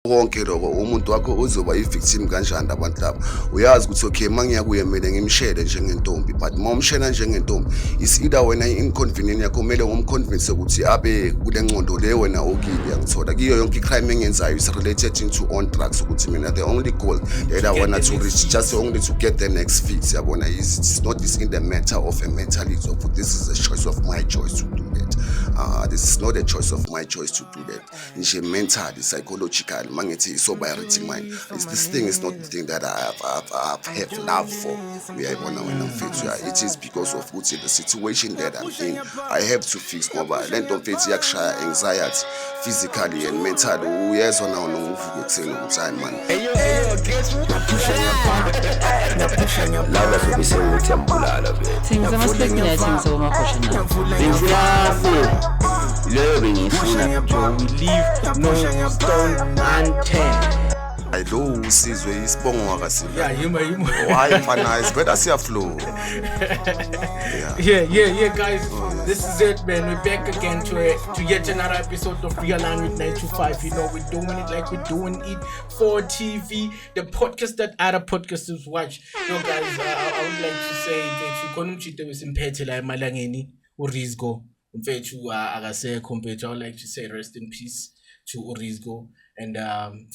konke lokho umuntu wakho uzoba i-victim kanjani abantu laba uyazi ukuthi okay mangiya kuye kumele ngimshele njengentombi but uma umshela njengentombi is either wena i-inconvenient yakho kumele ngomconvince ukuthi abe kule ngcondo le wena okile yangithola kiyo yonke i-crime engenzayo is related into on drugs ukuthi mina the only goal that I want to reach just only to get the next fix yabona it's not this in the matter of a mentality of this is a choice of my choice to do that. This is not a choice of my choice to do that. Nje mentally, psychological, mangithi sobriety mind. This thing is not the thing that I have love for. Uyayibona wena mfethu ya. It is because of ukuthi the situation that I'm in, I have to fix ngoba lento mfethu yakushaya anxiety physically and mentally. Uyezwa nawo novuka ekuseni ukuthi hayi man. Laba sobise ukuthi ambulala be. Things must be good things over my Loving is we leave no stone unturned. I lo usizwe isibongo wakasiphi. Yeah, Why mfana is better siya flow. Yeah, guys. This is it, man. We're back again to yet another episode of Realign with 925. You know, we're doing it like we're doing it for TV, the podcast that other podcasters watch. Yo, guys, I would like to say that you couldn't cheat with Simpete like Malangeni Urizgo. Mfethu akasekho mfethu. I would like to say rest in peace to Urizgo and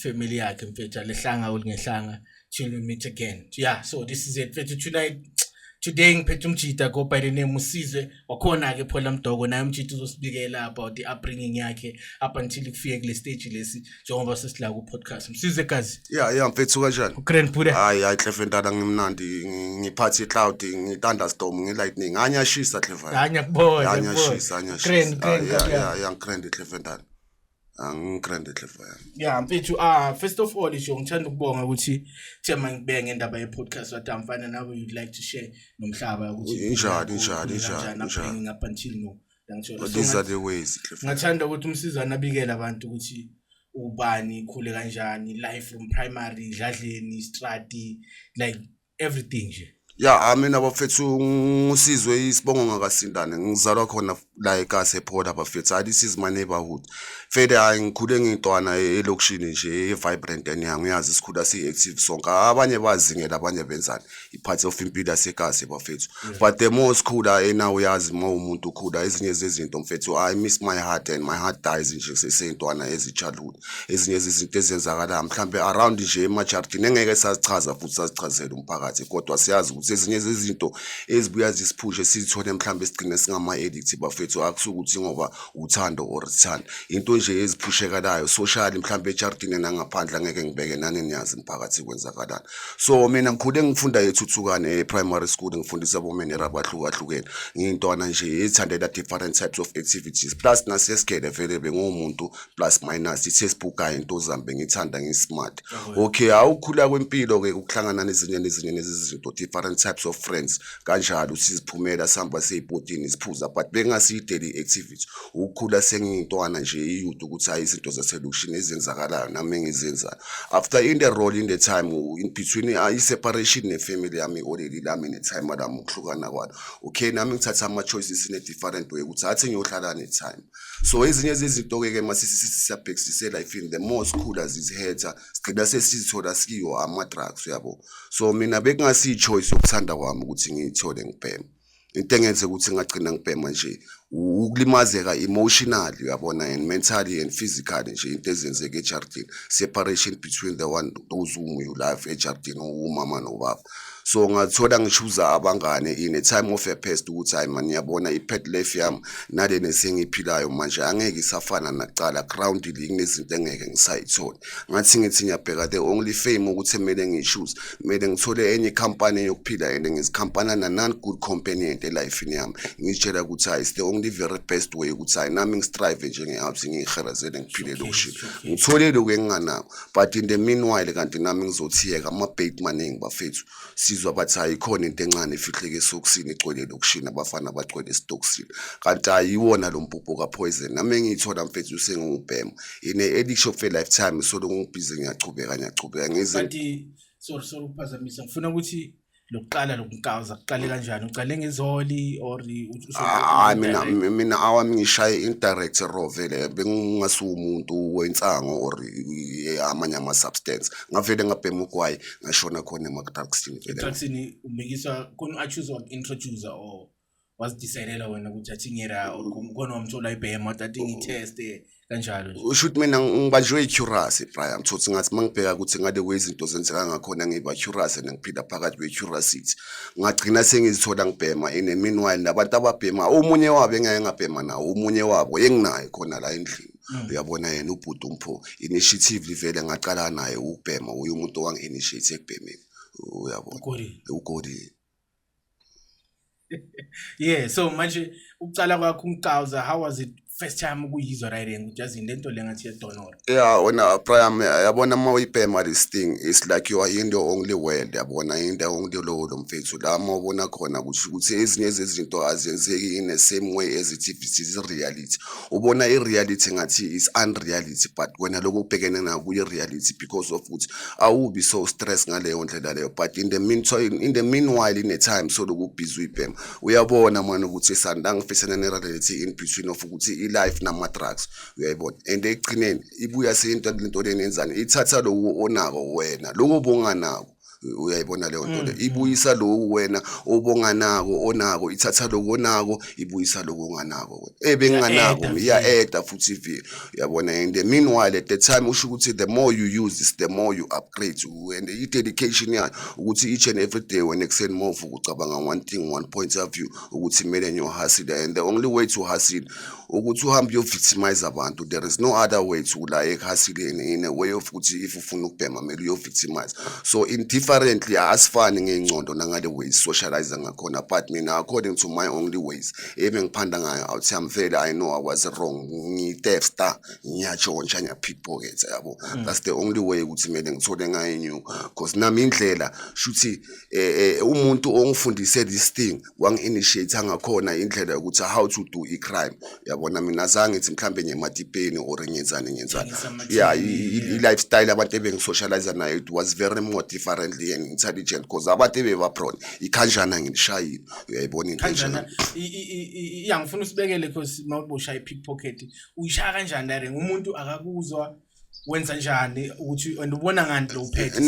family yakhe mfethu lehlanga ulingehlanga till we meet again. Yeah, so this is it mfethu today ngiphethe umjita go by the name Usizwe wakhona ke Phola Mdogo naye umjita uzosibikela about the upbringing yakhe up until kufike kule stage lesi njengoba sesila ku podcast. Msizwe kazi. Yeah mfethu kanjani? Grand Buddha. Hayi Clever Ntana ngimnandi ngiphathi cloud ngi-thunderstorm ngi-lightning anyashisa Clever. Anyakubona. Anyashisa. Grand. Yeah Grand Clever Ntana. Angigrande Clever. Yeah mfethu first of all isho ngithanda ukubonga ukuthi thema ngibeke ngendaba ye podcast wathi amfana nawe you'd like to share nomhlaba ukuthi injani up until no ngithola these are the ways Clever. Ngathanda ukuthi umsizana abikele abantu ukuthi ubani khule kanjani life from primary dladleni strati like everything nje. Yeah, mina bafethu ngusizwe isibongo ngakasindane ngizalwa khona la eKase Port bafethu. This is my neighborhood. Fede ngikhule ngintwana elokishini nje vibrant and uyazi isikhula si active sonke. Abanye bazingela abanye benzani. Ipart of impilo yaseKase bafethu. But the most khula ena uyazi uma umuntu khula ezinye zezinto mfethu I miss my heart and my heart dies nje sesentwana childhood. Ezinye izinto ezenzakala mhlambe around nje emajardini engeke sazichaza futhi sazichazela umphakathi kodwa siyazi ezinye zezinto ezibuya zisiphushe sithole mhlambe sigcine singama edit bafethu akusukuthi ngoba uthando or thanda into nje eziphushekalayo socially mhlambe ejardini nangaphandle angeke ngibeke nani niyazi umphakathi kwenzakalana. So mina ngikhule ngifunda ethuthukane primary school ngifundisa abomenera abahlukahlukene ngintwana nje ethandela different types of activities plus nasesikele vele bengumuntu plus minus i-textbook into zambe ngithanda ngismart. Okay awukhula kwempilo ke ukuhlangana nezinye nezinto different types of friends kanjalo siziphumela sihamba seyibhodini siphuza but bengasi daily activity ukukhula sengintwana nje iyouth ukuthi hayi izinto zaselokishini ezenzakalayo nami ngizenza after in the role in the time in between separation ne-family yami already lami ne-time lami ukuhlukana kwalo okay nami ngithatha ama choices in a different way ukuthi athi ngiyohlala ne-time. So ezinye zezinto ke masisiyabhekisise life in the most cool as is hater sigcina sesithola sikiyo ama drugs yabo. So mina bekungasi choice ukuthanda kwami ukuthi ngiyithole ngibhema into engenze ukuthi ngagcina ngibhema nje ukulimazeka emotionally uyabona and mentally and physically nje into ezenzeke ejardini separation between the one those whom you love ejardini umama nobaba. So ngathola ngichuza abangane in a time of a past ukuthi hayi man yabona i-pet life yami nale nesengiphilayo manje angeke isafana nakucala groundly kunezinto engeke ngisayithola ngathi ngithi ngiyabheka the only fame ukuthi kumele ngichoose kumele ngithole enye company yokuphila and ngizikhampana na non good companion life yami ngitshela ukuthi hayi is the only very best way ukuthi hayi nami ngistrive njenge-apps ngiyiherazele ngiphile lokushini ngithole lokho enginganako but in the meanwhile kanti nami ngizothiyeka ama-bait maningi bafethu sizwa bathi ayikhona into encane efihleke esokusini egcwele lokushina abafana bagcwele estoksini kanti ayiwona lo mpupho kaPoison nami ngiyithola mfethu sengubhema in a addiction of a lifetime so ngibhizi ngiyachubeka ngize kanti sorry ukuphazamisa ngifuna ukuthi lokuqala lokunkaza kuqale kanjani uqale ngezoli or mina awami ngishaye indirect raw vele bengingasumuntu wensango or amanye ama-substance ngavele ngabhema ugwayi ngashona khona ema-drugsini vele drugsini umekiswa khona achoose introducer or was decidela wena ukuthi athi ngera or khona wamthola ibhema athi ngitest kanjalo nje usho ukuthi mina ngibanjwe i-curiosity Brian thothi ngathi mangibheka ukuthi ngade kwezinto zenzeka ngakhona ngiba curious and ngiphila phakathi kwe-curiosity ngagcina sengizithola ngibhema in a meanwhile nabantu ababhema omunye wabo engeke ngabhema nawo omunye wabo enginayo khona la endlini uyabona yena ubhuti umpho initiative livele ngaqala naye ukubhema uye umuntu wangi-initiate ekubhemeni uyabona ugodi yeah so manje ukucala kwakho ungicawuza how was it first time ukuyizwa right ukuthi yazi lento lengathi yedonora yeah wena Brian yabona ma uyibhema this thing it's like you are in your only world yabona in the only lo mfethu la mawubona khona ukuthi ezinye zezinto azenzeki in the same way as it is reality ubona i-reality ngathi is unreality but wena lokho ubhekene nayo kuyi-reality because of ukuthi awubi so stress ngaleyo ndlela leyo but in the meanwhile in a time so lokhu busy uyibhema uyabona manje ukuthi sandang ngifisana ne-reality in between of ukuthi life nama-drugs uyayibona and ekugcineni ibuya seyinto lento lenenzani ithatha lokhu onako wena lokhu obunganako uyayibona leyo nto le ibuyisa lokhu wena obonganako onako ithatha lokhu onako ibuyisa lokhu onganako ebenganako iya-eda futhi vile uyabona and the meanwhile at the time usho ukuthi the more you use this the more you upgrade and i-dedication yayo ukuthi each and every day when ekuseni move ucabanga one thing one point of view ukuthi kumele ngiyohustle and the only way to hustle ukuthi uhambe uyovictimize abantu there is no other way to la hustle in a way of ukuthi if ufuna ukubhema kumele uyovictimize so in differently asifani ngengcondo nangale ways socialize ngakhona but mina according to my only ways ebengiphanda ngayo awuthi amvele I know I was wrong ngitesta ngiyatshontsha ngiyapickpocket yabo that's the only way ukuthi kumele ngithole ngayo new because nami indlela shuthi umuntu ongifundise this thing wangi-initiate ngakhona indlela yokuthi how to do i-crime yabona mina azange ngithi mhlambe ngematipeni or ngenzani yeah i-lifestyle abantu ebengisocialize nayo it was very more differently and intelligent because abantu ebebaprone ikhanjana ngilishayile uyayibona into kanjana iyangifuna usibekele because mawuboshaya i-pickpocket uyishaya kanjani la umuntu akakuzwa wenza njani ukuthi andubona ngani lo uphethe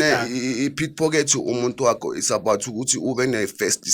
i-pickpocket umuntu wakho is about ukuthi ube ne-first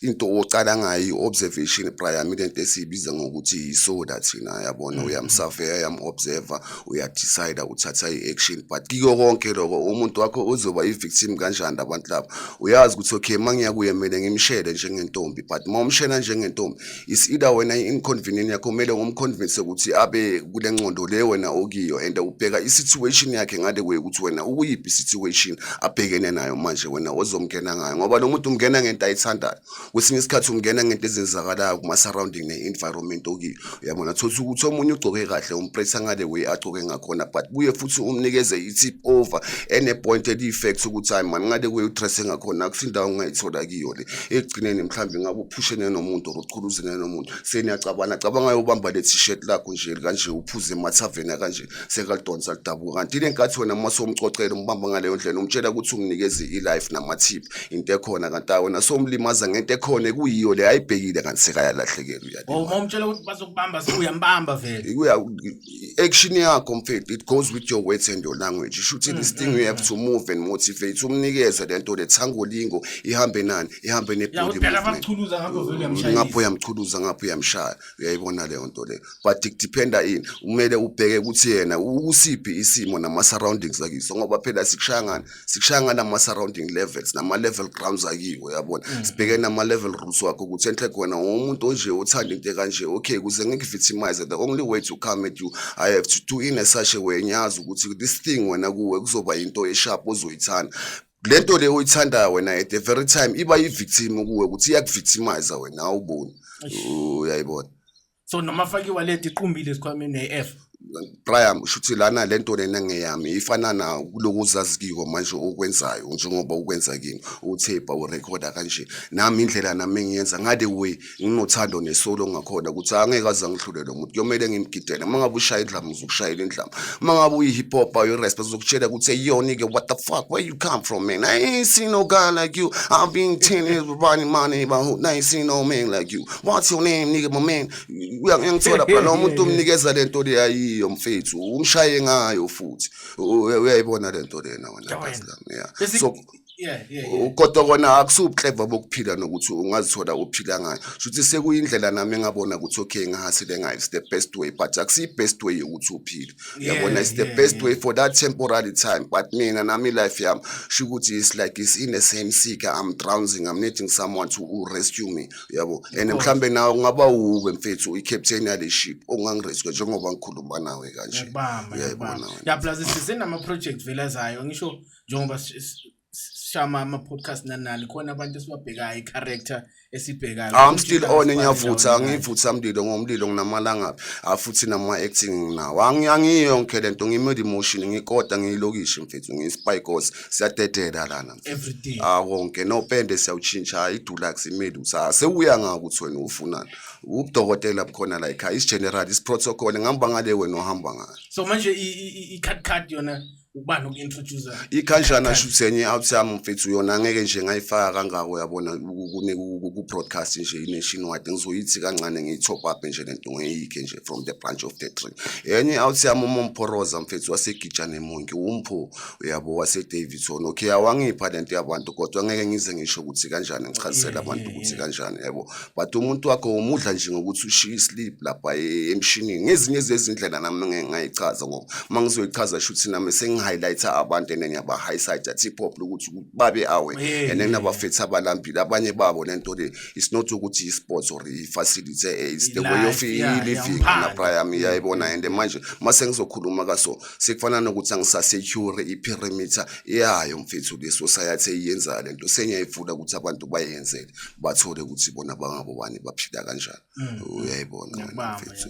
into ocala ngayo observation prior lento esibiza ngokuthi isoda thina yabona uyamsurveya uyamobserver uyadecide uthatha i-action but kiko konke lokho umuntu wakho uzoba i-victim kanjani abantu labo uyazi ukuthi okay mangiya kuye kumele ngimshele njengentombi but mawumshela njengentombi is either wena inconvenient yakho kumele ngomconvince ukuthi abe kule ngcondo le wena okiyo and ubheka situation yakhe ngade ukuthi wena ukuyiphi situation abhekene nayo manje wena ozomngena ngayo ngoba lo muntu umngena ngento ayithandayo kwesinye isikhathi umngena ngento ezenzakalayo kuma surrounding ne-environment okiyo uyabona thothi ukuthi omunye ugcoke kahle umpressa ngale way agcoke ngakhona but buye futhi umnikeze i-tip over ene pointed effects ukuthi hayi man ngade kuyudress ngakhona akusindawo ungayithola kiyo le ekugcineni mhlambe ngabe uphushene nomuntu uqhuluzene nomuntu seniyacabanga ubamba le t-shirt lakho nje kanje uphuze emathaveni kanje sekalidonsa lidabuka kanti lenkathi wena masomcocela umbamba ngaleyo ndlela umtshela ukuthi unginikeze i-life nama-tip into ekhona kanti wena somlimaza ngento ekhona kuyiyo le ayibhekile kanti sekayalahlekela uyalima mawumtshela ukuthi bazokubamba sekuyambamba vele action yakho mfethu it goes with your words and your language you should this thing you have to move and motivate umnikeze lento lethangolingo ihambe nani ihambe nebody ngapho yamchuluza ngapho yamshaya uyayibona leyo nto le but it dependa in umele ubheke ukuthi yena usiphi isimo nama surroundings akiso ngoba phela sikushangana nama surrounding levels nama level grounds akiwo yabona sibheke nama level rules wakho ukuthi enhle khona umuntu onje uthanda into kanje okay kuze ngikuvictimize the only way to come at you I have to do in a such a way nyazi ukuthi this thing wena kuwe kuzoba into esharp ozoyithanda lento le oyithandayo wena at the very time iba yi-victim kuwe ukuthi iyakuvictimize wena awuboni uyayibona so noma fakiwa leti iqumbile sikhwameni ne-F Brian shuthi lana lento lena ngeyami ifana na kuloku uzazikiko manje okwenzayo njengoba ukwenza kimi uthepa urecorda kanje nami indlela nami ngiyenza ngade way nginothando nesolo ngakhona ukuthi angeke aza ngihlule lo muntu kuyomela ngimgidele mangabe ushaya indlamu uzokushayela indlamu mangabe uyi-hip hop ayo-respect uzokutshela ukuthi yo nigga what the fuck where you come from man I ain't seen no guy like you I've been 10 years running my neighborhood I ain't seen no man like you what's your name nigga my man uyangithola phela lo muntu umnikeza lento le iyo mfethu umshaye ngayo futhi uyayibona lento lena wena yeah so kodwa kona akusuclever bokuphila nokuthi ungazithola uphila ngayo futhi sekuyindlela nami engabona ukuthi okay ngahasile ngayo it's the best way but akusi best way ukuthi uphile yabona it's the best way for that temporary time but mina nami life yami shukuthi is like is in the same sea I'm drowning I'm needing someone to rescue me yabo and mhlambe nawe ngaba ube mfethu i-captain yale ship ongangirescue njengoba ngikhuluma nawe kanje uyayibona ya plus sisenama project velazayo ngisho njengoba shama ama-podcast nanani khona abantu esibabhekayo i-character esibhekayo I'm still on ngiyavutha ngivutha umlilo ngomlilo nginamalangabi futhi nama-acting nawo angiyonke lento ngimedi emotion ngikoda ngiyilokishi mfethu ngiyi-spy course siyadedela lana everything wonke nopende siyawutshintsha idulax imedi sewuya ngako ukuthi wena ufunani ubudokotela bukhona la ekhaya is-general is-protocol ngihamba ngale wena ohamba ngayo so manje i-cut yona ubani uku-introducer ikanjana shuthenye outsami mfethu yona ngeke nje ngayifaka kangako yabona ku-broadcast nje i-nationwide ngizoyithi kancane ngiyi-top up nje lento ngiyike nje from the branch of the tree enye outsami uMomporoza mfethu wasegijana emonke umpho uyabo wase-Davidson okay awangipha lento yabantu kodwa ngeke ngize ngisho ukuthi kanjani ngichazisela abantu ukuthi kanjani yabo but umuntu wakho umudla nje ngokuthi ushiya isleep lapha emshinini ngezinye zezindlela nami ngeke ngayichaza ngoba mangizoyichaza shuthi nami highlighter abantu and yaba highlight hip hop ukuthi babe awe and then abafethu abalambile abanye babo lento le it's not ukuthi i-sports or i-facility it's the way of living na prime yayibona and manje mase ngizokhuluma kaso sekufana nokuthi angisasecure i-perimeter yayo mfethu le society eyenza lento senyayivula ukuthi abantu bayenzele bathole ukuthi bona bangabo bani baphila kanjani uyayibona mfethu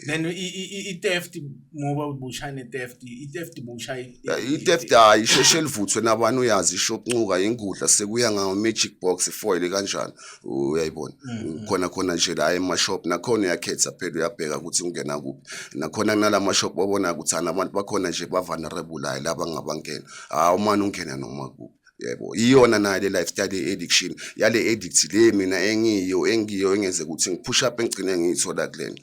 then i-theft ngoba ubushane i-theft bushaya i-theft ayisheshe livuthwe nabani uyazi ishopncuka ingudla sekuya ngawo magic box foil kanjani uyayibona khona nje la emashop nakhona uyakhetha phela uyabheka ukuthi ungena kuphi nakhona kunalama shop obona ukuthi abantu bakhona nje bavulnerable hayi laba ngabangena umani ungena noma kuphi yebo iyona nayo le lifestyle addiction yale addict le mina engiyo engeze ukuthi ngipush up engcine ngiyithola kulena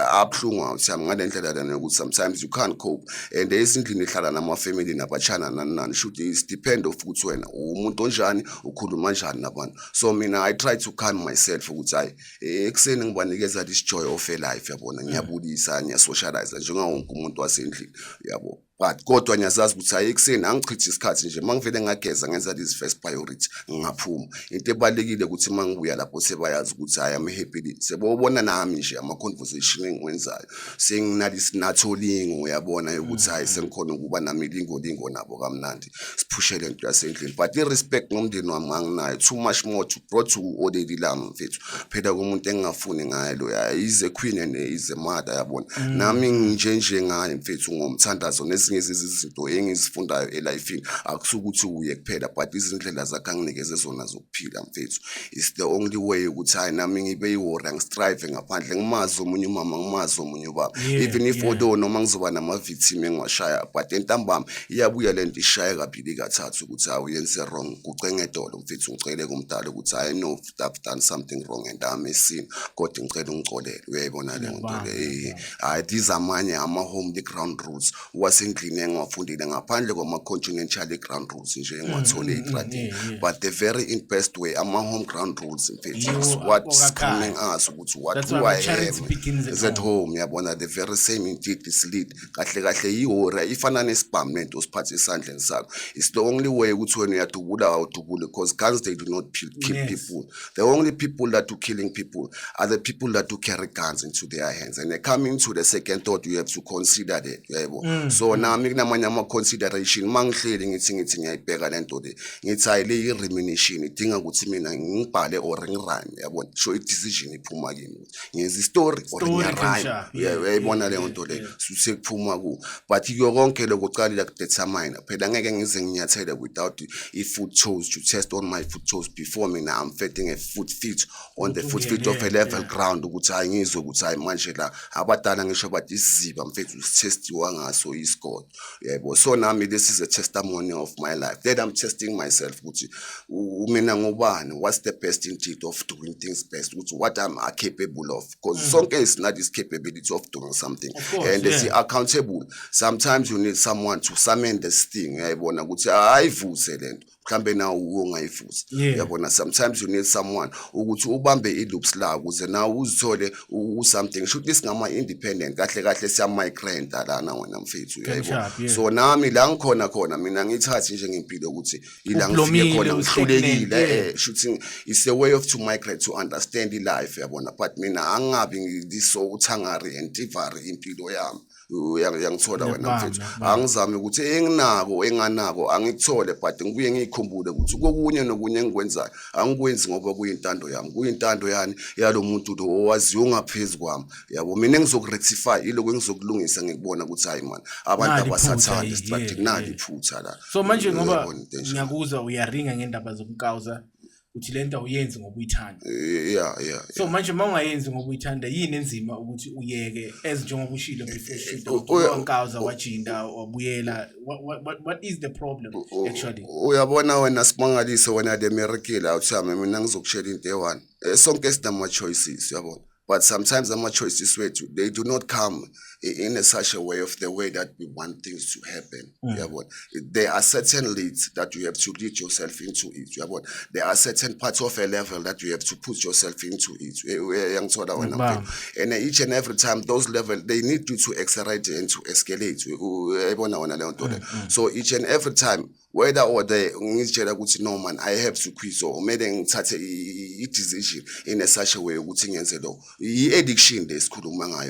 abhlungu awuthami ngalendlela lana ukuthi sometimes you can't cope and esindlini ehlala nama-family nabachana nani should is depend of ukuthi wena umuntu onjani ukhuluma kanjani nabantu so mina I try to calm myself ukuthi hayi ekseni ngibanikeza this joy of a life yabona ngiyabulisa ngiyasocialize njengawo wonke umuntu wasendlini yabo but kodwa ngiyazazi ukuthi hayi ekseni angichithi isikhathi nje mangivele ngageza ngenza this first priority ngingaphuma into ebalekile ukuthi mangibuya lapho sebayazi ukuthi hayi am happy sebobona nami nje ama conversation engikwenzayo senginalisinatholi uyabona ukuthi hayi sengikhona ukuba nami lingo nabo kamnandi siphushele into yasendlini but irespect ngomndeni wami nganginayo too much more to brought to already lami mfethu phela kumuntu engingafuni ngayo lo is a queen and is a mother yabona nami nje ngayo mfethu ngomthandazo ezinye izinto engizifundayo elifini akusukuthi uye kuphela but izindlela zakhe anginikeze zona zokuphila mfethu it's the only way ukuthi hayi nami ngibe iwora ngistrive ngaphandle ngimazi omunye umama ngimazi omunye ubaba even if although noma ngizoba nama-victim engiwashaya but entambama iyabuya lento ishaya kabili kathathu ukuthi hayi uyenze wrong kucengedolo mfethu ngicele kumdala ukuthi I know I've done something wrong and I'm a sin kodwa ngicela ungicolele uyayibona le nto le these amanye ama-home ground rules wasendlini engwafundile ngaphandle kwama-continental ground rules nje engiwathole eTradini but the very in best way ama-home ground rules mfethu what's coming us ukuthi what do I have is at home yabona the very same indeed is lead kahle ihora ifana nesibhamu lento usiphathe esandleni sakho it's the only way ukuthi wena uyadubula because guns they do not kill people the only people that do killing people are the people that do carry guns into their hands and they come into the second thought you have to consider that yabo so nami kunamanye ama-consideration mangihleli ngithi ngiyayibheka lento le ngithi hayi le i-remuneration idinga ukuthi mina ngibhale or ngirhyme yabona so i-decision iphuma kimi ngenza i-story or ngiyarhyme uyayibona leyo nto le sekuphuma ku but kuyo konke lokho ucalile kudetermine phela ngeke ngize nginyathele without i-foot toes to test on my foot toes before mina I'm fitting a foot feet on the foot feet of a level ground ukuthi hayi ngizwe ukuthi hayi manje la abadala ngisho bathi isiziba mfethu usitestiwa ngaso iScott yebo so nami this is a testimony of my life that I'm testing myself ukuthi mina ngubani what's the best indeed of doing things best ukuthi what I'm capable of because sonke is not this capability of doing something and is accountable sometimes you need someone to summon this thing uyayibona ukuthi ayivuse lento mhlambe na ungayifuza yabona sometimes you need someone ukuthi ubambe iloops la ukuze na uzithole something should this ngama independent kahle siya migrant lana wena mfethu uyayibona so nami la ngikhona mina ngithathi nje ngempilo ukuthi ila ngifike khona ngihlulekile shooting is a way of to migrate to understand life yabona but mina angabi ngiso uthangari antivari impilo yami uyangithola wena mfethu angizame ukuthi enganako angikuthole but ngibuye ngikhumbule ukuthi kokunye nokunye engikwenzayo angikwenzi ngoba kuyintando yami kuyintando yani yalomuntu lo owaziyo ungaphezulu kwami yabo mina engizokurectify iloko engizokulungisa ngikubona ukuthi hayi man abantu abasathanda strategy nali iphutha la so manje ngoba ngiyakuzwa uyaringa ngendaba zokunkawuza uthi lento uyenze ngoba uyithanda so manje mawungayenzi ngoba uyithanda yini enzima ukuthi uyeke njengoba ushilo before shoot unkawuza wajinda wabuyela what is the problem actually uyabona wena simangalise wena le miracle awuthame mina ngizokushela into eone sonke sinama choices uyabona but sometimes our choices they do not come in such a way of the way that we want things to happen. There are certain leads that you have to lead yourself into it. There are certain parts of a level that you have to put yourself into it. And each and every time those levels, they need you to accelerate and to escalate. So each and every time, whether or no man, I have to quit or made such a decision in such a way addiction this could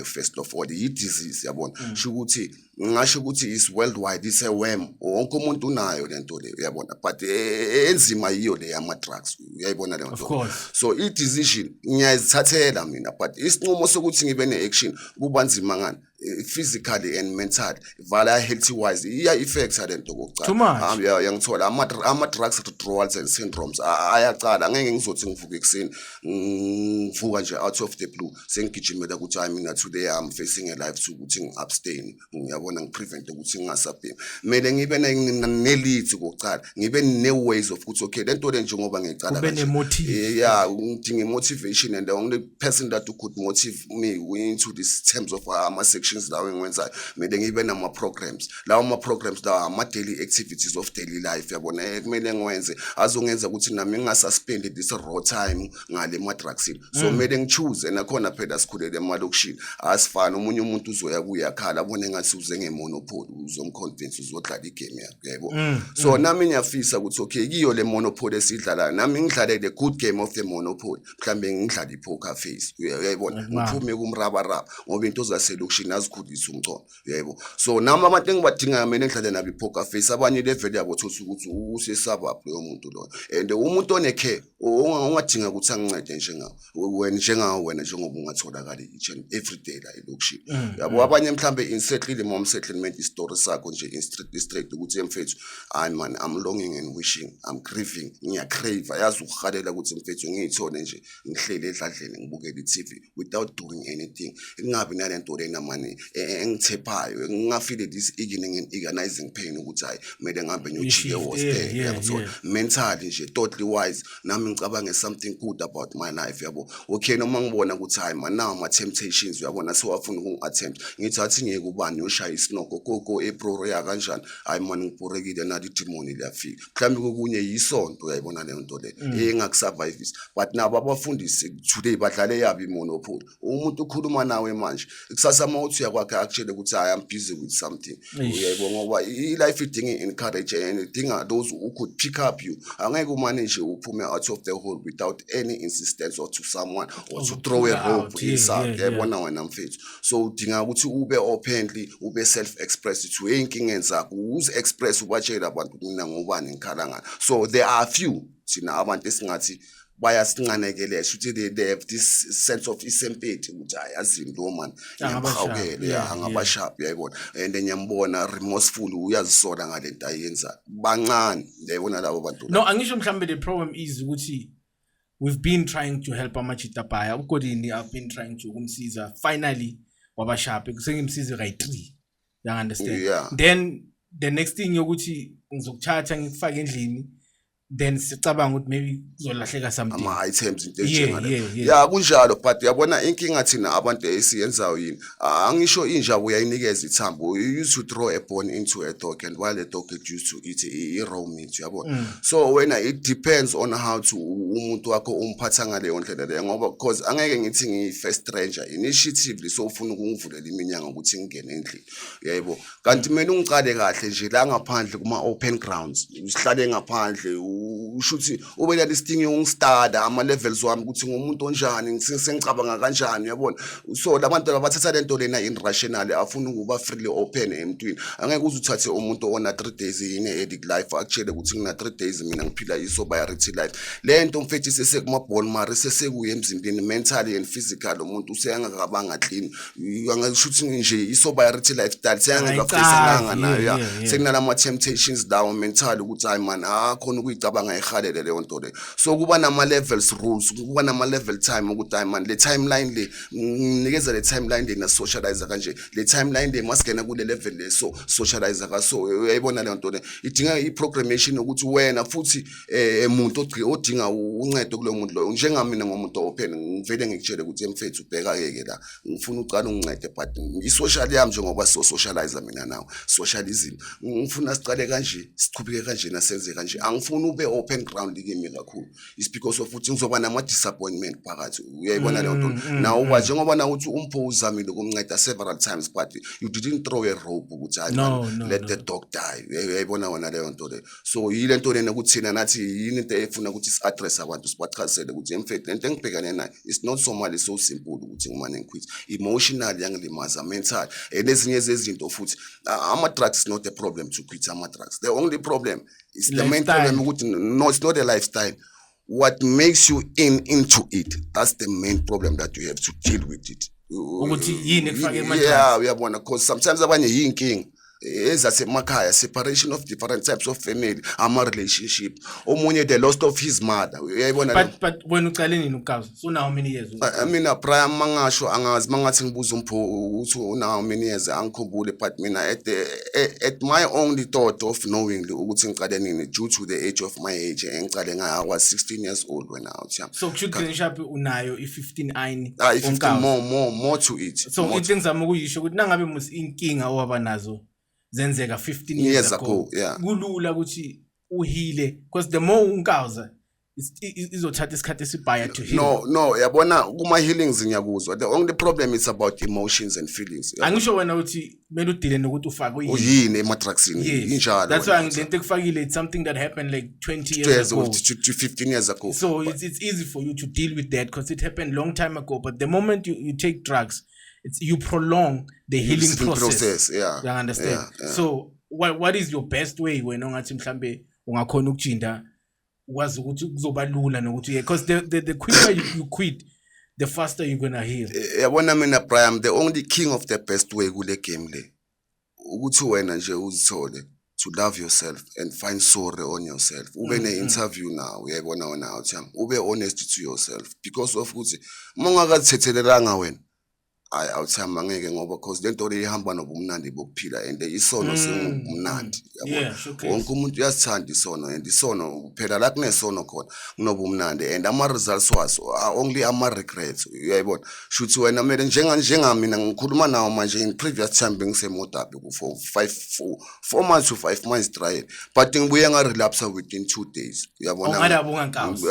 first of all the disease yabona shukuthi ngasho ukuthi is worldwide is a worm wonke umuntu unayo lento le uyabona but enzima yiyo le yama drugs uyayibona le nto so I decision ngiyazithathela mina but isinqumo sokuthi ngibe ne action kubanzima ngani physically and mentally vala healthy wise iya effects lento kokucala yangithola ama drugs withdrawals and syndromes ayacala ngeke ngizothi ngivuka ekseni ngivuka nje out of the blue sengigijimela ukuthi I mean today I'm facing a life to ukuthi ngiabstain ngiyabona ngiprevent ukuthi ngingasabhemi mele ngibe ne-leads kokucala ngibe ne-ways of ukuthi okay lento le njengoba ngicala kanje ngidinga motivation and the only person that could motivate me into these terms of ama-sections lawo engwenzayo mele ngibe nama-programs lawo ama-programs lawo ama-daily activities of daily life yabona kumele ngiwenze azongenza ukuthi nami ngingasuspend this raw time ngale ma-drugsini so mele ngichoose nakhona phela sikhulele emalokishini asifana omunye umuntu uzoya kuyakhala abone ngathi uze ngemonopoly uzomconvince uzodlala igame yakhe yabo so nami ngiyafisa ukuthi okay kiyo le monopoly esidlala nami ngidlale the good game of the monopoly mhlambe ngidlala ipoker face uyayibona ngiphume kumraba ngoba into zaselokishini azikhulisa umcono yebo so nami abantu engibadingayo mina ngidlale nabo ipoker face abanye level yabo thothi ukuthi usesaba lo muntu lo and umuntu onekhe ungadinga ukuthi angincede njengawe wena njengoba ungatholakala each and every day la elokishini yabo abanye mhlambe insettling mom settlement story sakho nje in straight ukuthi mfethu I man I'm longing and wishing I'm grieving ngiyacrave yazi ukhalela ukuthi mfethu ngiyithole nje ngihlele edladleni ngibukele iTV without doing anything ingabi nalento lena mani engithephayo ngingafile this evening and agonizing pain ukuthi hayi mele ngihambe ngiyojike was there so mentally nje totally wise nami ngicabange something good about my life yabo okay noma ngibona ukuthi hayi man now my temptations uyabona so wafuna ukungattempt ngithi athi ngeke ubani yoshaya isinoko koko eproro ya kanjani hayi man ngibhorekile nali demoni liyafika mhlambe kokunye yisonto uyayibona le nto le engakusurvive but nabo abafundisi today badlale yabi monopoly umuntu ukhuluma nawe manje kusasa mawuthi ukuthi uyakwakhe actually ukuthi I am busy with something uyayibona ngoba life idinga encourage and idinga those who could pick up you angeke umanage uphume out of the hole without any insistence or to someone or to throw a rope inside yabona wena mfethu so udinga ukuthi ube openly ube self express to inkingeni zakho uze express ubatshela abantu ukuthi mina ngubani ngikhala ngani so there are few sina abantu esingathi bayasincanekelesha ukuthi they have this sense of isempathy ukuthi ayazi lo man ngiyabhawukele angabasharp uyayibona and ngiyambona remorseful uyazisola ngalento ayenza bancane uyayibona labo bantu no angisho mhlambe the problem is ukuthi we've been trying to help amachita baya ugodini I've been trying to kumsiza finally wabasharp kusengimsize right 3 you understand then the next thing yokuthi ngizokuthatha ngikufake endlini then sicabanga ukuthi maybe kuzolahleka something ama items into enjengale kunjalo but yabona inkinga thina abantu esiyenzayo yini angisho inja uyayinikeza ithambo you used to throw a bone into a dog and while the dog get used to eat a raw meat yabona so when it depends on how to umuntu wakho umphatha ngale ndlela le ngoba because angeke ngithi ngi first stranger initiatively so ufuna ukungivulela iminyanga ukuthi ngingene endlini yayibo kanti mina ungicale kahle nje la ngaphandle kuma open grounds usihlale ngaphandle ushuthi ubela listing ungistada ama levels wami ukuthi ngumuntu onjani ngisengicabanga kanjani yabona so labantu abathatha lento lena in rational afuna ukuba freely open emntwini angeke uzuthathe umuntu ona 3 days ine edit life actually ukuthi ngina 3 days mina ngiphila isobriety life lento mfethi sesekuma bone marrow sesekuye emzimbeni mentally and physical umuntu useyangakabanga clean angashuthi nje isobriety lifestyle seyangakafeselanga nayo sekunalama temptations down mentally ukuthi hayi man khona ukuyicabanga ehalele leyo nto le so kuba nama levels rules kuba nama level time ukuthi hayi man le timeline le nginikeza le timeline le na socialize kanje le timeline le masingena kule level le so socialize ka so uyayibona le nto le idinga iprogrammation ukuthi wena futhi umuntu odinga uncedo kulo muntu lo njengamina ngomuntu open ngivele ngikutshele ukuthi emfethu ubheka yeke la ngifuna uqala ungincede but isocial yami njengoba so socialize mina nawe socialism ngifuna siqale kanje siqhubeke kanje nasenze kanje angifuni ube open ground kimi kakhulu is because of ukuthi ngizoba nama disappointment phakathi uyayibona le nto now uba njengoba na uthi umpose zamile kumnceda several times but you didn't throw a rope ukuthi let the dog die uyayibona wona le nto le so yile nto lena ukuthi thina nathi yini into efuna ukuthi si address abantu sibachazele ukuthi emfethu lento engibhekane nayo it's not so much so simple ukuthi ngimane ngiquit emotionally yangilimaza mental enezinye zezinto futhi ama drugs is not a problem to quit ama drugs the only problem is the main problem ukuthi no it's not a lifestyle what makes you into it that's the main problem that you have to deal with it ukuthi yini kufake ama uyabona because sometimes abanye yinkinga ezasemakhaya separation of different types of family ama relationship omunye the loss of his mother uyayibona but when uqale nini ukazi so now how many years mina prime mangasho angazi mangathi ngibuza umpho uthi now many years angikhumbule but mina at my only thought of knowing ukuthi ngiqale nini due to the age of my age ngicale I was 16 years old when I was young so children shop unayo i15 ayini 15 more to it so into engizama ukuyisho ukuthi nangabe musi inkinga owaba nazo zenzeka 15 years ago kulula ukuthi uhile because the more unkauza izothatha isikhathi esibhaya to heal no yabona kuma healings ngiyakuzwa the only problem is about emotions and feelings angisho wena uthi kumele udile nokuthi ufake uyini ematraxini injalo that's why ngilento ekufakile it's something that happened like 20 years ago to 15 years ago so it's easy for you to deal with that because it happened long time ago but the moment you take drugs you prolong the healing process. You understand? So what is your best way when ungathi mhlambe ungakhona ukujinda wazi ukuthi kuzoba lula nokuthi because the quicker you quit the faster you're going to heal. Yabona mina Brian the only king of the best way kule game le ukuthi wena nje uzithole to love yourself and find sorry on yourself ube ne interview now uyayibona wena out ube honest to yourself because of ukuthi mongakazithethelelanga wena awuthamba ngeke ngoba because lento le ihamba nobumnandi bokuphila and isono singumnandi yabona wonke umuntu uyasithanda isono and isono phela la kunesono khona kunobumnandi and ama results waso only ama regrets uyayibona shuthi wena mele njengamina ngikhuluma nawo manje in previous time bengisemodabi for 4 months to 5 months trial but ngibuye nga relapse within 2 days uyabona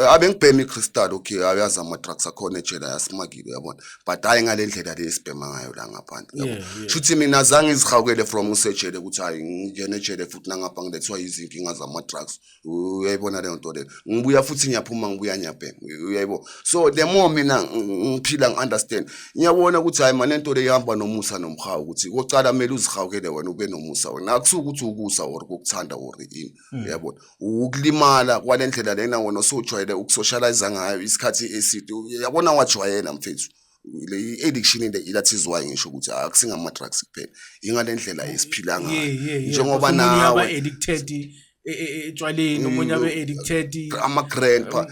abengibhemi crystal okay ayazi ama drugs akhona ejela yasimagile uyabona but hayi ngale ndlela esibhema ngayo la ngaphandle shuthi mina zange izihawukele from usejele ukuthi hayi ngingene ejele futhi nangapha ngilethwa izinkinga zama drugs uyayibona le nto le ngibuya futhi ngiyaphuma ngibuya nyabhema uyayibo so the more mina ngiphila ngiunderstand ngiyabona ukuthi hayi manje lento le ihamba nomusa nomhawu ukuthi oqala kumele uzihawukele wena ube nomusa wena akusuka ukuthi ukusa or ukuthanda or ini uyabona ukulimala kwalendlela lena wona osojwayele ukusocialize ngayo isikhathi eside uyabona wajwayela mfethu le addiction into ilathizwa ngisho ukuthi akusingama drugs kuphela ingalendlela esiphila ngayo njengoba nawe addicted etshwaleni umunye abe addicted ama grandpa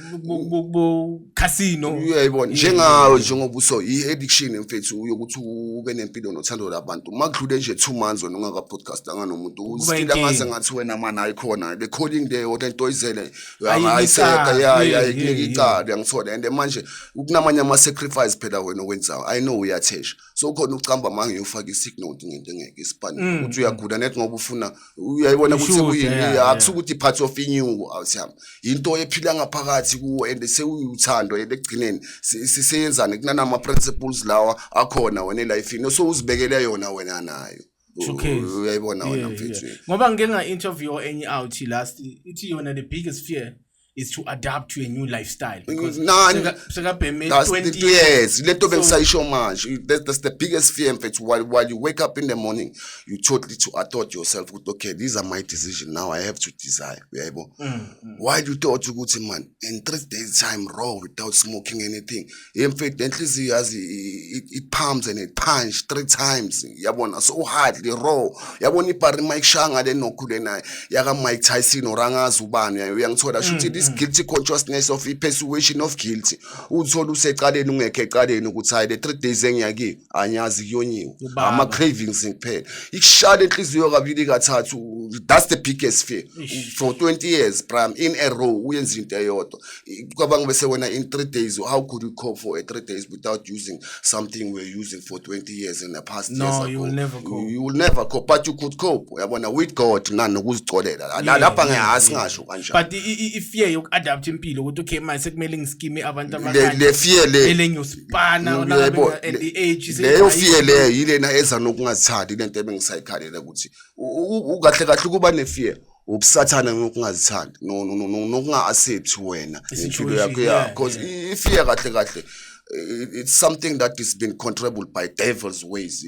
casino uyayibona njengawe njengoba uso i-addiction mfethu uyokuthi ube nempilo nothando labantu makudlule nje 2 months wena ungaka podcast nganomuntu uzifila ngaze ngathi wena mana ayikhona the calling there or into izele ayiseka yayinika icala uyangithola and manje ukunamanye ama sacrifice phela wena okwenzayo I know uyathesha so khona ucamba manje ufaka isignal ngento engeke isipani ukuthi uyagula net ngoba ufuna uyayibona ukuthi kuyini ukuthi part of inyuku awuthamba into ephila ngaphakathi kuwo and sewuthando ekugcineni sisenzane kunana ama principles lawa akhona wena life no so uzibekele yona wena nayo uyayibona wena mfethu ngoba ngike nga interview enye out last ithi yona the biggest fear is to adapt to a new lifestyle because sekabheme 20 years lento bengisayisho manje that's the biggest fear mfethu while you wake up in the morning you totally to adopt yourself with okay these are my decision now I have to desire uyayibona why you thought ukuthi man in 3 days time raw without smoking anything mfethu enhliziyo yazi it pumps and it punch 3 times yabona so hardly raw yabona ibari Mike Shanga lenokhule naye yaka Mike Tyson orangazi ubani uyangithola shuthi this guilty consciousness of persuasion of guilty uthola usecaleni ungekho ecaleni ukuthi hayi le 3 days engiyaki anyazi kuyonyiwe ama cravings kuphela ikushala enhliziyo kabili kathathu that's the biggest fear for 20 years prime in a row uyenza into eyodwa kwabanga bese wena in 3 days how could you cope for 3 days without using something we're using for 20 years in the past years ago you will never cope but you could cope uyabona with God nani ukuzicolela lapha ngiyasi ngasho kanjalo but if adapt impilo ukuthi okay manje sekumele ngiskime abantu abakanje le fear le ngiyosipana ona and the age is leyo fear le yilena eza nokungazithandi lento ebengizayikhalela ukuthi ukahle kahle kuba ne fear ubusathana ngokungazithandi nokunga accept wena impilo yakho because ifear kahle kahle it's something that is been controlled by devil's ways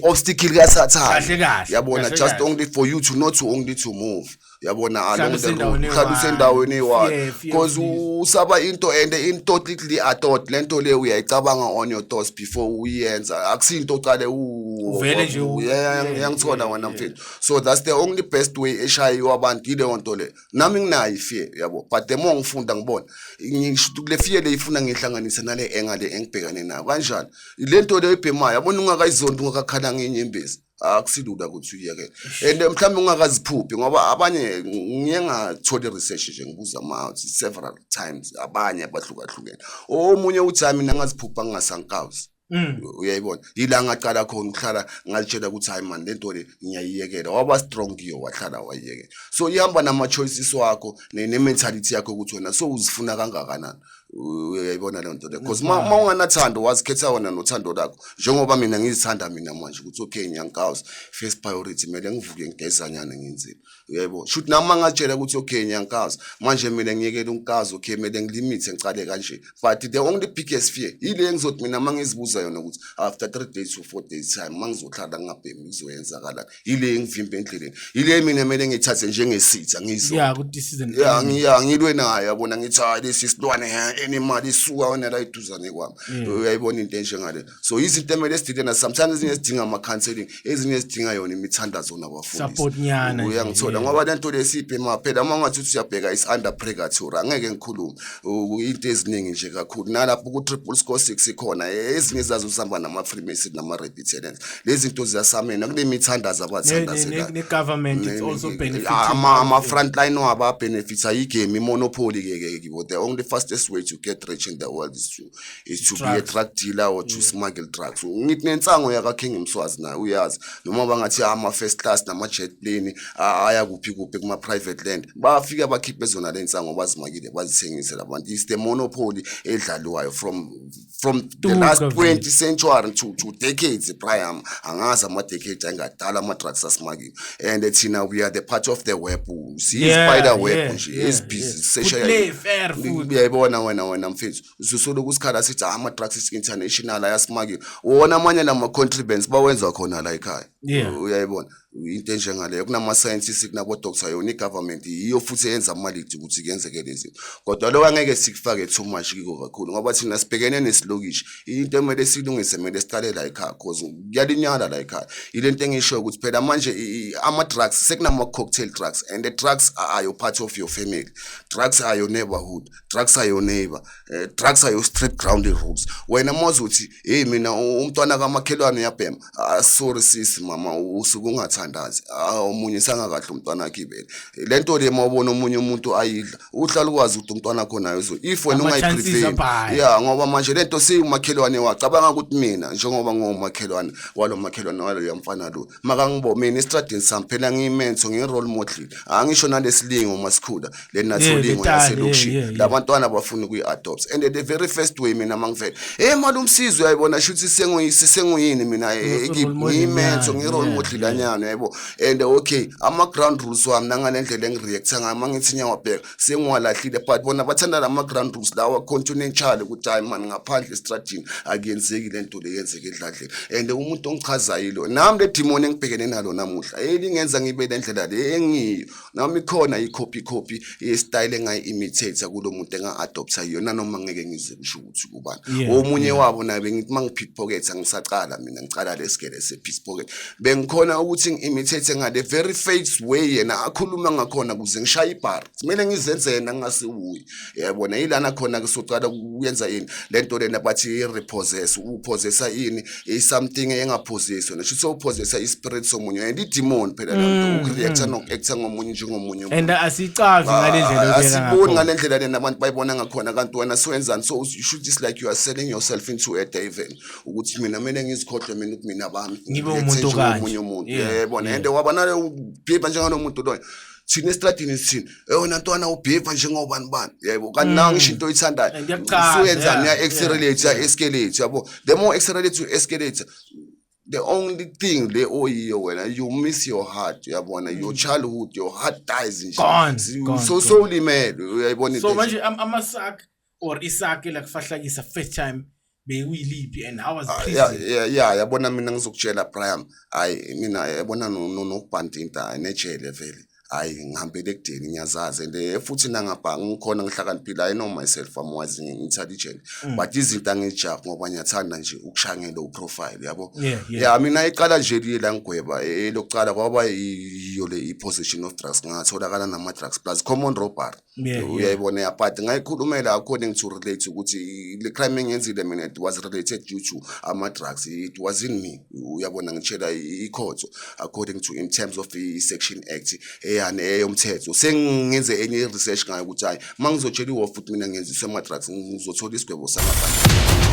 obstacle kasathana yabona just only for you to not to only to move yabona along the road usendaweni eyiwayo because usaba into and in totally athought lento le uyayicabanga on your thoughts before uyenza akusinto uqale uvele nje uyangithola wena mfethu so that's the only best way eshayiwa abantu ile nto le nami nginayo fear yabo but the more ngifunda ngibona ngisho kule fear le ifuna ngihlanganise nale engale engibhekane nayo kanjani lento le ibhemayo yabona ungakayizondo ungakakhala ngenyembezi akusilula ukuthi uyeke and mhlawumbe ungakaziphuphi ngoba abanye ngiye ngathole research nje ngibuza ama several times abanye abahlukahlukene omunye uthi mina ngaziphupha ngingasankawuzi uyayibona ila ngaqala khona ukuhlala ngalitshela ukuthi hayi man lento le ngiyayiyekela waba strong iyo wahlala wayiyekela so ihamba nama choices wakho ne mentality yakho ukuthi wena so uzifuna kangakanani uyayibona le nto le because ma unganathando wazikhetha wona nothando lakho njengoba mina ngizithanda mina manje ukuthi okay nyankawuzi first priority mele ngivuke ngigezanyana ngenzile uyayibona shoot nami ngatshela ukuthi okay nyankawuzi manje mina ngiyekela unkazi okay mele ngilimit ngicale kanje but the only biggest fear ile engizothi mina mangizibuza yona ukuthi after 3 days to 4 days time mangizohlala ngabhemi kuzoyenzakala ile engivimba endleleni ile mina mele ngithathe njengesitha ngizo ku decision ngilwe nayo yabona ngithi hayi lesi silwane animal isuka wena la iduzane kwami uyayibona into enjengale so izinto emele sidile sometimes ezinye sidinga ama counseling ezinye sidinga yona imithandazo nabafundisi support nyana uyangithola ngoba lento lesibhema phela mangathi usiyabheka is under purgatory angeke ngikhulume into eziningi nje kakhulu nalapho ku triple score 6 ikhona ezinye zazo usamba nama freemason nama reptilians lezi zinto ziyasamena kule mithandazo abathandazela ne government it's also benefiting ama frontline waba benefits ayigame monopoly ke kibo the only fastest way to to get rich in the world is to be a drug dealer or to smuggle drugs. Ngithi nensango yaka King Mswazi na uyazi noma bangathi ama first class nama jet plane aya kuphi kuma private land bafika bakhiphe zona lensango bazimakile bazithengise labantu. Is the monopoly edlalwayo from the last 20 century to decades prior. Angazi ama decades angadala ama drugs asmakile, and thina we are the part of the web. See spider web nje is busy fair food. Uyayibona wena mfethu ususolo kusikhala sithi ama drugs international ayasmakile wona amanye lama contribants bawenza khona la ekhaya. Uyayibona into njengaleyo kunama scientists kunabo doctors yona igovernment iyo futhi yenza imali ukuthi kuyenzeke lezi, kodwa lo angeke sikufake too much kiko kakhulu ngoba thina sibhekene nesilokishi. Into emele silungise mele siqale la ekhaya cause kuyalinyala la ekhaya. Ilento engisho ukuthi phela manje ama drugs sekunama cocktail drugs, and the drugs are your part of your family, drugs are your neighborhood, drugs are your neighbor, drugs are your street ground rules. Wena mawuthi uthi hey mina umntwana kamakhelwane uyabhema, sorry sis mama usuku ungathandazi, omunye sangakahle umntwana akibele lento le mawubona omunye umuntu ayidla uhlala ukwazi ukuthi umntwana khona yazo if wena ungayiprevent ngoba manje lento siyimakhelwane wacabanga ukuthi mina njengoba ngomakhelwane walo makhelwane walo yamfana lo makangibo mina estradini sami phela ngiyimenzo ngirole model angisho nalesilingo masikhula lenatholingo yaselokishini labantwana bafuna ukuyi-adopt, and the very first way mina mangivela malumsizwe uyayibona shuthi senguyini mina ngiyimenzo ngirole model anyana yabo, and okay ama ground rules wami nangalendlela engireacta ngayo mangithi nyawabheka sengiwalahlile, but bona bathanda lama ground rules lawa continental ukuthi hayi man ngaphandle estradini akuyenzeki lento leyenzeke edladleni, and umuntu ongichazayo lo nami le demon engibhekene nalo namuhla elingenza ngibe lendlela le engiyo nami khona i-copy ye-style engayi-imitate kulo muntu enga-adopta yona noma ngeke ngize ngisho ukuthi kubani. Omunye wabo naye bengithi mangi-pickpocket angisacala mina ngicala lesigele se-pickpocket bengikhona ukuthi ngi-imitate ngale very face way yena akhuluma ngakhona kuze ngishaya ibhari kumele ngizenze yena ngasiwuyi. Yabona yilana khona kusocala kuyenza yini lento lena bathi i-repossess, upossessa ini something engapossesswa nasho sopossessa ispirit somunye, and i-demon phela lento ukureacta noku-acta ngomunye njengomunye and asicavi ngalendlela asiboni ngalendlela lena abantu bayibona ngakhona kanti wena sowenzani. So you should just like you are selling yourself into a devil ukuthi mina mele ngizikhohlwe mina ukuthi mina bami ngibe umuntu kanje umuntu yabona, and waba nale ubhebha njengalo muntu loyo thina estradini sithini wena ntwana ubhebha njengobani yabo kanti nawe ngisho into oyithandayo usuyenzani ya-accelerate ya-escalate yabo. The more accelerate you escalate, the only thing le oyiyo wena you miss your heart yabona, your childhood, your heart dies nje so ulimele uyayibona. So manje amasak or isake la kufahlakisa first time bewilipi and how was prison? Yabona mina ngizokutshela Brian hayi mina yabona nokubhantinta nejele vele hayi ngihambele ekudeni ngiyazazi, and futhi nangapha ngikhona ngihlakaniphile I know myself I'm wise intelligent, but izinto angijabu ngoba ngiyathanda nje ukushangela uprofile yabo. Mina iqala nje lila ngigweba lokuqala kwaba iyo le i-possession of drugs ngatholakala nama drugs plus common robbery. Uyayibona but ngayikhulumela according to relate ukuthi le crime engenzile mina it was related due to ama drugs, it wasn't me. Uyabona ngitshela ikhotho according to in terms of the section act eyomthetho sengenze enye research ngayo ukuthi hayi mangizotshela iwo futhi mina ngenziswe ama drugs ngizothola isigwebo sangaphandle.